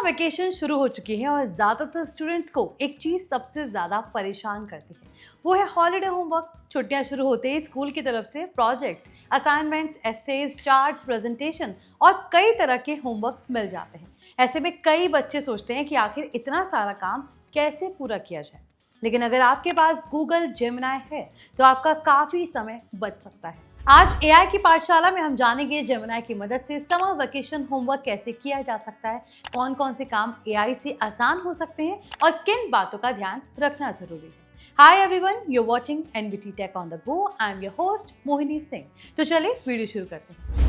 Vacation शुरू हो चुकी है और ज़्यादातर स्टूडेंट्स को एक चीज़ सबसे ज़्यादा परेशान करती है, वो है हॉलिडे होमवर्क। छुट्टियां शुरू होते ही स्कूल की तरफ से projects, assignments, essays, charts, presentation और कई तरह के होमवर्क मिल जाते हैं। ऐसे में कई बच्चे सोचते हैं कि आखिर इतना सारा काम कैसे पूरा किया जाए। लेकिन अगर आपके पास गूगल जेमिनी है तो आपका काफ़ी समय बच सकता है। आज एआई की पाठशाला में हम जानेंगे जेमिनी की मदद से समर वेकेशन होमवर्क कैसे किया जा सकता है, कौन कौन से काम एआई से आसान हो सकते हैं और किन बातों का ध्यान रखना जरूरी है। Hi everyone, you are watching NBT tech on the go. I am your host Mohini Singh. तो चलिए वीडियो शुरू करते हैं।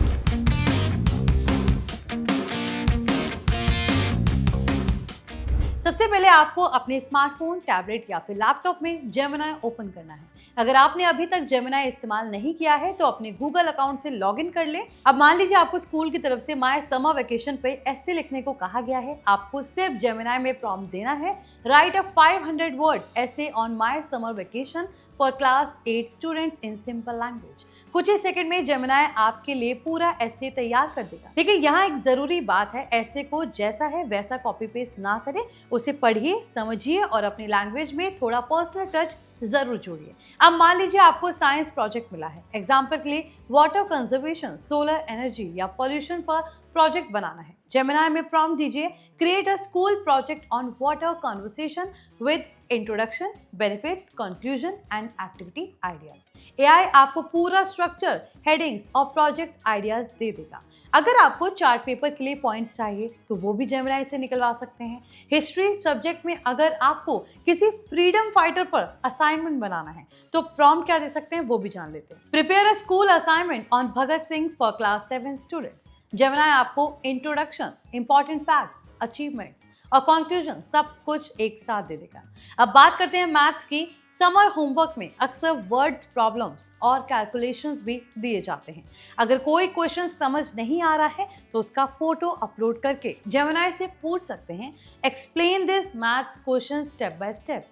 सबसे पहले आपको अपने स्मार्टफोन, टैबलेट या फिर लैपटॉप में जेमिनी ओपन करना है। अगर आपने अभी तक जेमिनी इस्तेमाल नहीं किया है तो अपने गूगल अकाउंट से लॉगिन कर ले। अब मान लीजिए आपको स्कूल की तरफ से माय समर वेकेशन पे ऐसे लिखने को कहा गया है। आपको सिर्फ जेमिनी में प्रॉम्प्ट देना है, राइट अ 500 वर्ड ऐसे on my summer vacation for class 8 students in simple language. कुछ ही सेकंड में जेमिनी आपके लिए पूरा ऐसे तैयार कर देगा। लेकिन यहाँ एक जरूरी बात है, ऐसे को जैसा है वैसा कॉपी पेस्ट ना करें, उसे पढ़िए, समझिए और अपनी लैंग्वेज में थोड़ा पर्सनल टच जरूर जोड़िए। अब मान लीजिए आपको साइंस प्रोजेक्ट मिला है, एग्जाम्पल के लिए वाटर कंजर्वेशन, सोलर एनर्जी या पोल्यूशन पर प्रोजेक्ट बनाना है। जेमिनी में प्रॉम्प्ट दीजिए, create a school project on water conversation with introduction, benefits, conclusion and activity ideas. AI आपको पूरा स्ट्रक्चर, हेडिंग्स और प्रोजेक्ट आइडियाज दे देगा। अगर आपको चार्ट पेपर के लिए पॉइंट्स चाहिए तो वो भी जेमिनी से निकलवा सकते हैं। हिस्ट्री सब्जेक्ट में अगर आपको किसी फ्रीडम फाइटर पर असाइनमेंट बनाना है तो प्रॉम्प्ट क्या दे सकते हैं वो भी जान लेते हैं। Prepare a school assignment on Bhagat Singh for class 7 students. Gemini आपको इंट्रोडक्शन, इंपॉर्टेंट फैक्ट्स, अचीवमेंट्स और कंक्लूजन सब कुछ एक साथ दे देगा। अब बात करते हैं मैथ्स की। समर होमवर्क में अक्सर वर्ड्स प्रॉब्लम्स और कैलकुलेशंस भी दिए जाते हैं। अगर कोई क्वेश्चन समझ नहीं आ रहा है तो उसका फोटो अपलोड करके जेमिनी से पूछ सकते हैं, explain this maths question step by step.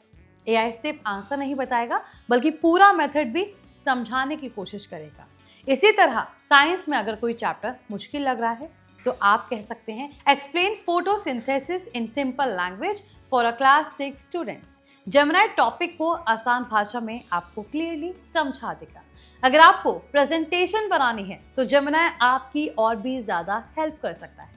AI सिर्फ आंसर नहीं बताएगा बल्कि पूरा मेथड भी समझाने की कोशिश करेगा। इसी तरह साइंस में अगर कोई चैप्टर मुश्किल लग रहा है तो आप कह सकते हैं, explain photosynthesis in simple language for a class 6 student. Gemini topic को आसान भाषा में आपको क्लियरली समझा देगा। अगर आपको प्रेजेंटेशन बनानी है तो जेमिनी आपकी और भी ज्यादा हेल्प कर सकता है।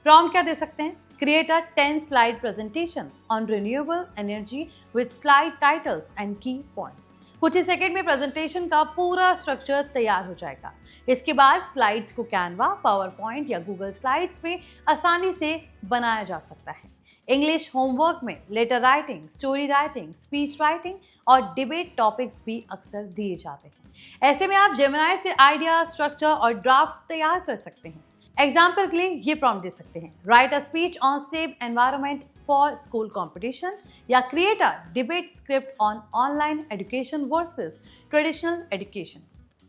प्रॉम्प्ट क्या दे सकते हैं, create a 10 slide presentation on renewable energy with slide titles and की पॉइंट्स। कुछ ही सेकंड में प्रेजेंटेशन का पूरा स्ट्रक्चर तैयार हो जाएगा। इसके बाद स्लाइड्स को कैनवा, पावर पॉइंट या गूगल स्लाइड्स में आसानी से बनाया जा सकता है। इंग्लिश होमवर्क में letter writing, story writing, speech writing और डिबेट टॉपिक्स भी अक्सर दिए जाते हैं। ऐसे में आप जेमिनी से आइडिया, स्ट्रक्चर और ड्राफ्ट तैयार कर सकते हैं। एग्जाम्पल के लिए ये प्रॉम्प्ट दे सकते हैं, write a speech on safe environment for school competition या create a debate script on online education versus traditional education.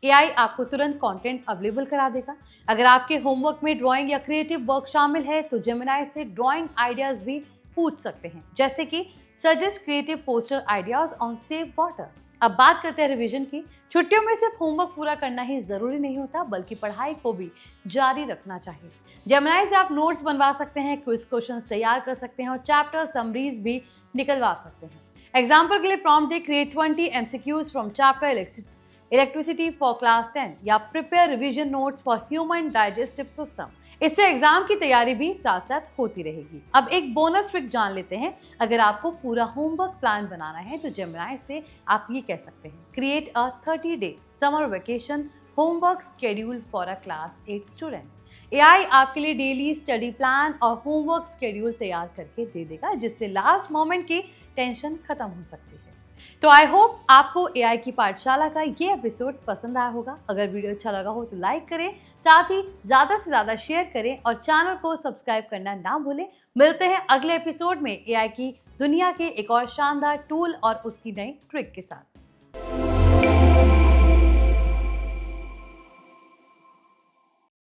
AI आपको तुरंत कंटेंट अवेलेबल करा देगा। अगर आपके होमवर्क में ड्राइंग या क्रिएटिव वर्क शामिल है तो जेमिनी से ड्राइंग आइडियाज भी पूछ सकते हैं, जैसे कि suggest creative poster ideas on safe water. अब बात करते हैं रिवीजन की। छुट्टियों में सिर्फ होमवर्क पूरा करना ही जरूरी नहीं होता बल्कि पढ़ाई को भी जारी रखना चाहिए। जेमिनी से आप नोट्स बनवा सकते हैं, क्विज क्वेश्चंस तैयार कर सकते हैं और चैप्टर समरीज भी निकलवा सकते हैं। एग्जाम्पल के लिए prompt they, create 20 MCQs from chapter electricity for class 10 या prepare revision notes for human digestive system. इससे एग्जाम की तैयारी भी साथ साथ होती रहेगी। अब एक बोनस ट्रिक जान लेते हैं। अगर आपको पूरा होमवर्क प्लान बनाना है तो जेमिनी से आप ये कह सकते हैं, create a 30-day summer vacation homework schedule for a class 8 student. AI आपके लिए डेली स्टडी प्लान और होमवर्क शेड्यूल तैयार करके दे देगा, जिससे लास्ट मोमेंट की टेंशन खत्म हो सकती है। तो आई होप आपको एआई की पाठशाला का ये एपिसोड पसंद आया होगा। अगर वीडियो अच्छा लगा हो तो लाइक करें, साथ ही ज़्यादा से ज़्यादा शेयर करें और चैनल को सब्सक्राइब करना ना भूलें। मिलते हैं अगले एपिसोड में एआई की दुनिया के एक और शानदार टूल और उसकी नई ट्रिक के साथ।